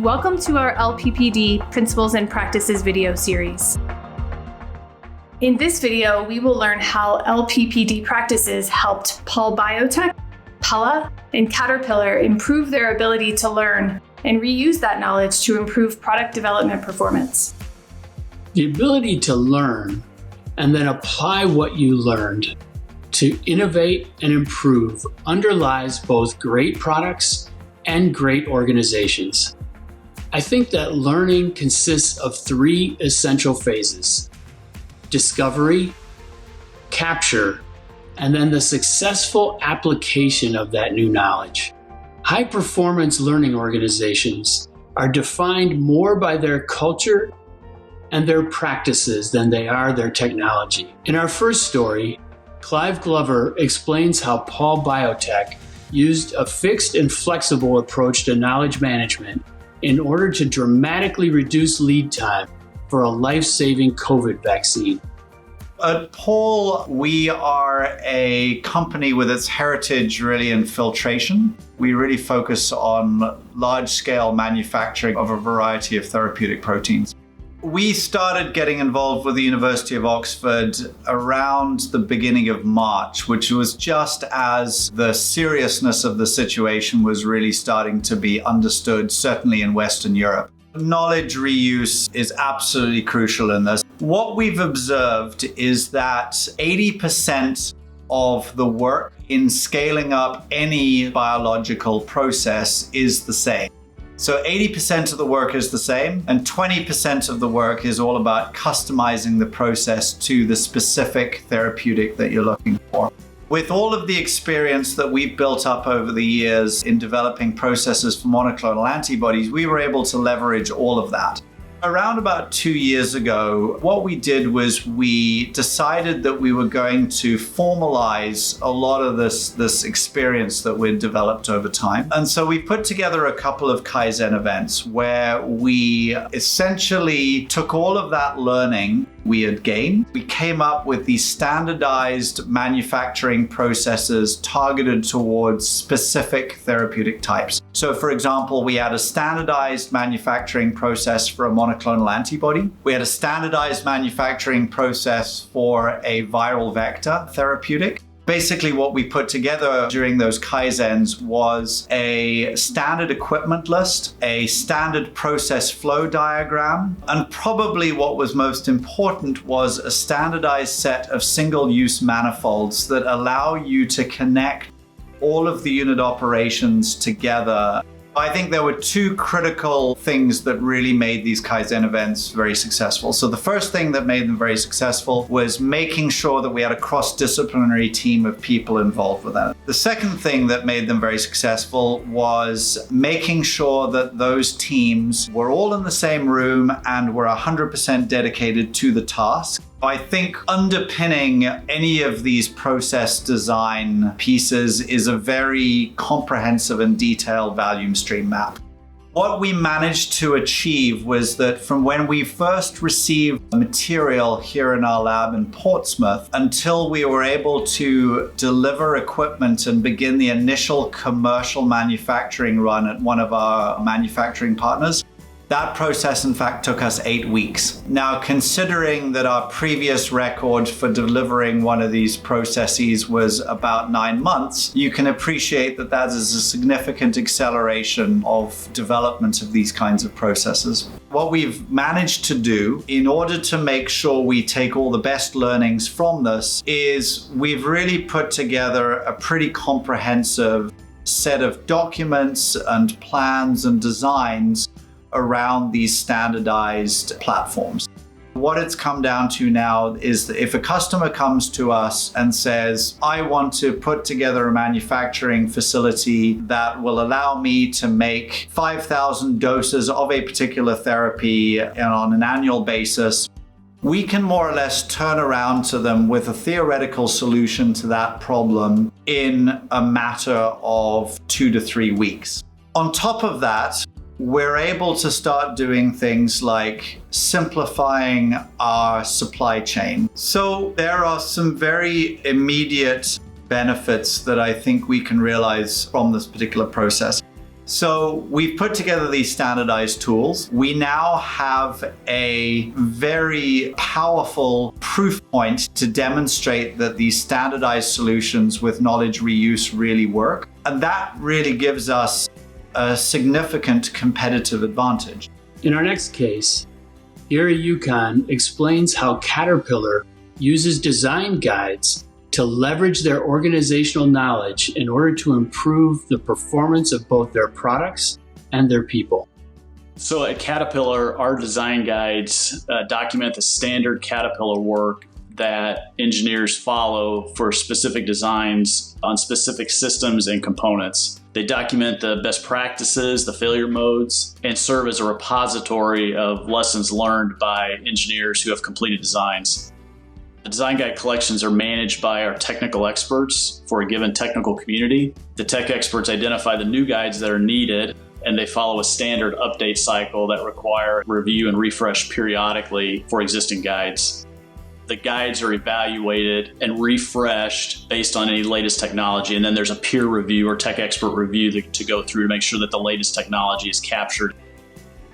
Welcome to our LPPD Principles and Practices video series. In this video, we will learn how LPPD practices helped Paul Biotech, Pella, and Caterpillar improve their ability to learn and reuse that knowledge to improve product development performance. The ability to learn and then apply what you learned to innovate and improve underlies both great products and great organizations. I think that learning consists of three essential phases: discovery, capture, and then the successful application of that new knowledge. High-performance learning organizations are defined more by their culture and their practices than they are their technology. In our first story, Clive Glover explains how Paul Biotech used a fixed and flexible approach to knowledge management in order to dramatically reduce lead time for a life-saving COVID vaccine. At Paul, we are a company with its heritage really in filtration. We really focus on large-scale manufacturing of a variety of therapeutic proteins. We started getting involved with the University of Oxford around the beginning of March, which was just as the seriousness of the situation was really starting to be understood, certainly in Western Europe. Knowledge reuse is absolutely crucial in this. What we've observed is that 80% of the work in scaling up any biological process is the same. So 80% of the work is the same, and 20% of the work is all about customizing the process to the specific therapeutic that you're looking for. With all of the experience that we've built up over the years in developing processes for monoclonal antibodies, we were able to leverage all of that. Around about 2 years ago, what we did was we decided that we were going to formalize a lot of this experience that we'd developed over time. And so we put together a couple of Kaizen events where we essentially took all of that learning we had gained. We came up with these standardized manufacturing processes targeted towards specific therapeutic types. So for example, we had a standardized manufacturing process for a monoclonal antibody. We had a standardized manufacturing process for a viral vector therapeutic. Basically, what we put together during those Kaizens was a standard equipment list, a standard process flow diagram, and probably what was most important was a standardized set of single-use manifolds that allow you to connect all of the unit operations together. I think there were two critical things that really made these Kaizen events very successful. So the first thing that made them very successful was making sure that we had a cross-disciplinary team of people involved with that. The second thing that made them very successful was making sure that those teams were all in the same room and were 100% dedicated to the task. I think underpinning any of these process design pieces is a very comprehensive and detailed value stream map. What we managed to achieve was that from when we first received material here in our lab in Portsmouth until we were able to deliver equipment and begin the initial commercial manufacturing run at one of our manufacturing partners, that process, in fact, took us 8 weeks. Now, considering that our previous record for delivering one of these processes was about 9 months, you can appreciate that that is a significant acceleration of development of these kinds of processes. What we've managed to do in order to make sure we take all the best learnings from this is we've really put together a pretty comprehensive set of documents and plans and designs around these standardized platforms. What it's come down to now is that if a customer comes to us and says, I want to put together a manufacturing facility that will allow me to make 5,000 doses of a particular therapy on an annual basis, we can more or less turn around to them with a theoretical solution to that problem in a matter of 2 to 3 weeks. On top of that, we're able to start doing things like simplifying our supply chain. So there are some very immediate benefits that I think we can realize from this particular process. So we've put together these standardized tools. We now have a very powerful proof point to demonstrate that these standardized solutions with knowledge reuse really work. And that really gives us a significant competitive advantage. In our next case, Gary Yukon explains how Caterpillar uses design guides to leverage their organizational knowledge in order to improve the performance of both their products and their people. So at Caterpillar, our design guides document the standard Caterpillar work that engineers follow for specific designs on specific systems and components. They document the best practices, the failure modes, and serve as a repository of lessons learned by engineers who have completed designs. The design guide collections are managed by our technical experts for a given technical community. The tech experts identify the new guides that are needed, and they follow a standard update cycle that require review and refresh periodically for existing guides. The guides are evaluated and refreshed based on any latest technology, and then there's a peer review or tech expert review to go through to make sure that the latest technology is captured.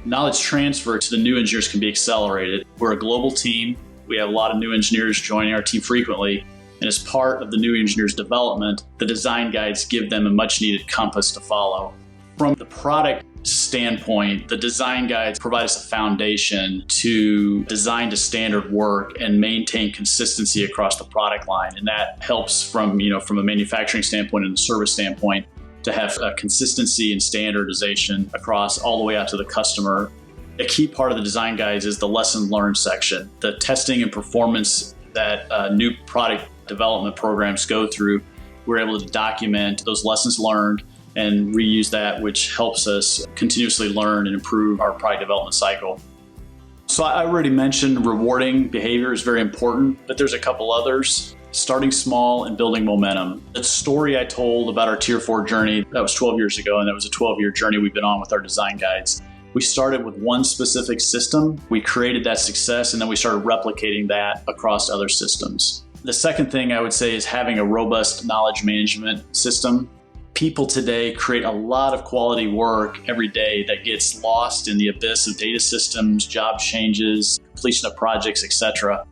Knowledge transfer to the new engineers can be accelerated. We're a global team. We have a lot of new engineers joining our team frequently, and as part of the new engineers' development, the design guides give them a much-needed compass to follow. From the product standpoint, the design guides provide us a foundation to design to standard work and maintain consistency across the product line, and that helps from a manufacturing standpoint and a service standpoint to have consistency and standardization across all the way out to the customer. A key part of the design guides is the lesson learned section. The testing and performance that new product development programs go through, we're able to document those lessons learned and reuse that, which helps us continuously learn and improve our product development cycle. So I already mentioned rewarding behavior is very important, but there's a couple others. Starting small and building momentum. The story I told about our Tier 4 journey, that was 12 years ago, and that was a 12-year journey we've been on with our design guides. We started with one specific system, we created that success, and then we started replicating that across other systems. The second thing I would say is having a robust knowledge management system. People today create a lot of quality work every day that gets lost in the abyss of data systems, job changes, completion of projects, etc.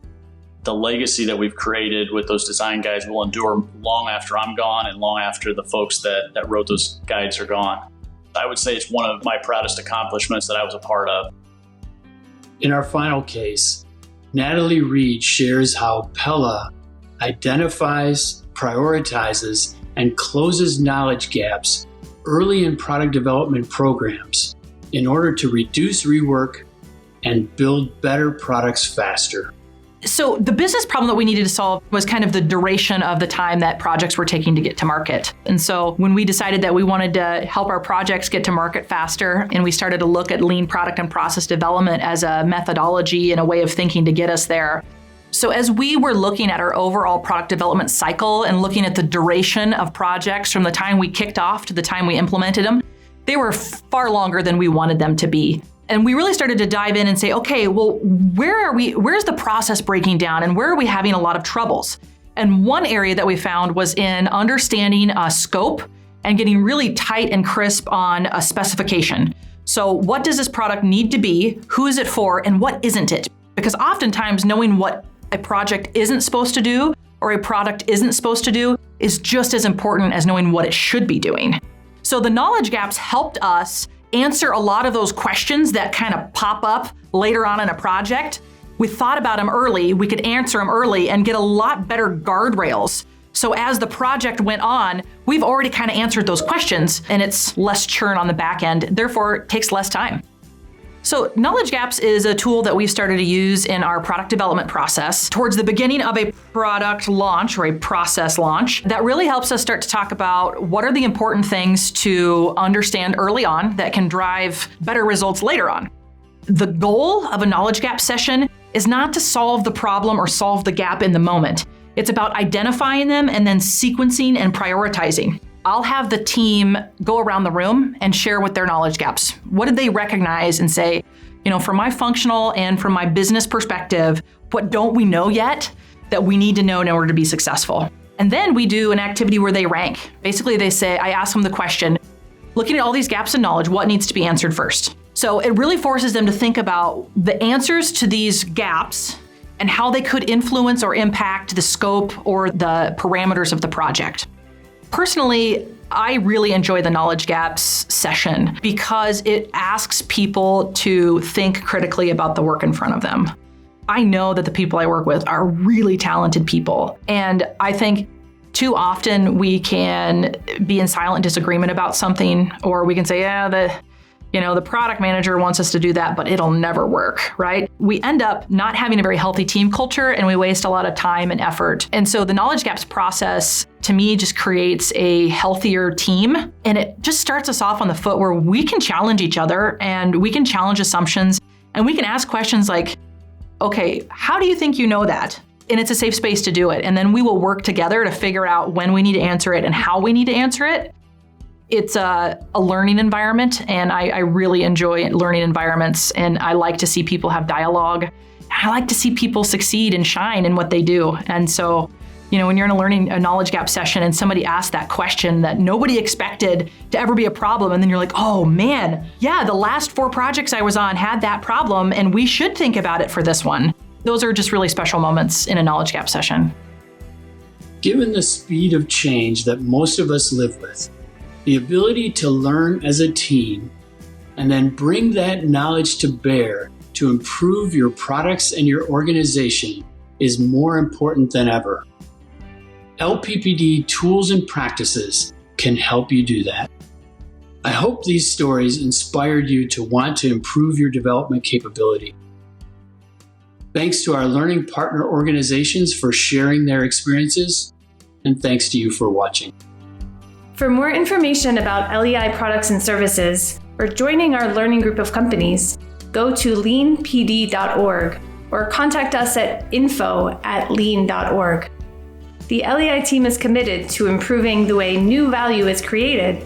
The legacy that we've created with those design guides will endure long after I'm gone and long after the folks that wrote those guides are gone. I would say it's one of my proudest accomplishments that I was a part of. In our final case, Natalie Reed shares how Pella identifies, prioritizes, and closes knowledge gaps early in product development programs in order to reduce rework and build better products faster. So the business problem that we needed to solve was kind of the duration of the time that projects were taking to get to market. And so when we decided that we wanted to help our projects get to market faster, and we started to look at lean product and process development as a methodology and a way of thinking to get us there. So as we were looking at our overall product development cycle and looking at the duration of projects from the time we kicked off to the time we implemented them, they were far longer than we wanted them to be. And we really started to dive in and say, okay, well, where's the process breaking down and where are we having a lot of troubles? And one area that we found was in understanding scope and getting really tight and crisp on a specification. So what does this product need to be? Who is it for? And what isn't it? Because oftentimes knowing what a project isn't supposed to do or a product isn't supposed to do is just as important as knowing what it should be doing. So the knowledge gaps helped us answer a lot of those questions that kind of pop up later on in a project. We thought about them early, we could answer them early and get a lot better guardrails. So as the project went on, we've already kind of answered those questions and it's less churn on the back end, therefore it takes less time. So knowledge gaps is a tool that we've started to use in our product development process towards the beginning of a product launch or a process launch. That really helps us start to talk about what are the important things to understand early on that can drive better results later on. The goal of a knowledge gap session is not to solve the problem or solve the gap in the moment. It's about identifying them and then sequencing and prioritizing. I'll have the team go around the room and share what their knowledge gaps. What did they recognize and say, from my functional and from my business perspective, what don't we know yet that we need to know in order to be successful? And then we do an activity where they rank. Basically, they say, I ask them the question, looking at all these gaps in knowledge, what needs to be answered first. So it really forces them to think about the answers to these gaps and how they could influence or impact the scope or the parameters of the project. Personally, I really enjoy the knowledge gaps session because it asks people to think critically about the work in front of them. I know that the people I work with are really talented people, and I think too often we can be in silent disagreement about something, or we can say, the product manager wants us to do that, but it'll never work, right? We end up not having a very healthy team culture, and we waste a lot of time and effort. And so the knowledge gaps process, to me, just creates a healthier team. And it just starts us off on the foot where we can challenge each other, and we can challenge assumptions, and we can ask questions like, okay, how do you think you know that? And it's a safe space to do it. And then we will work together to figure out when we need to answer it and how we need to answer it. It's a learning environment, and I really enjoy learning environments, and I like to see people have dialogue. I like to see people succeed and shine in what they do. And so, when you're in a knowledge gap session and somebody asks that question that nobody expected to ever be a problem, and then you're like, oh man, yeah, the last 4 projects I was on had that problem, and we should think about it for this one. Those are just really special moments in a knowledge gap session. Given the speed of change that most of us live with, the ability to learn as a team and then bring that knowledge to bear to improve your products and your organization is more important than ever. LPPD tools and practices can help you do that. I hope these stories inspired you to want to improve your development capability. Thanks to our learning partner organizations for sharing their experiences, and thanks to you for watching. For more information about LEI products and services, or joining our learning group of companies, go to leanpd.org or contact us at info@lean.org. The LEI team is committed to improving the way new value is created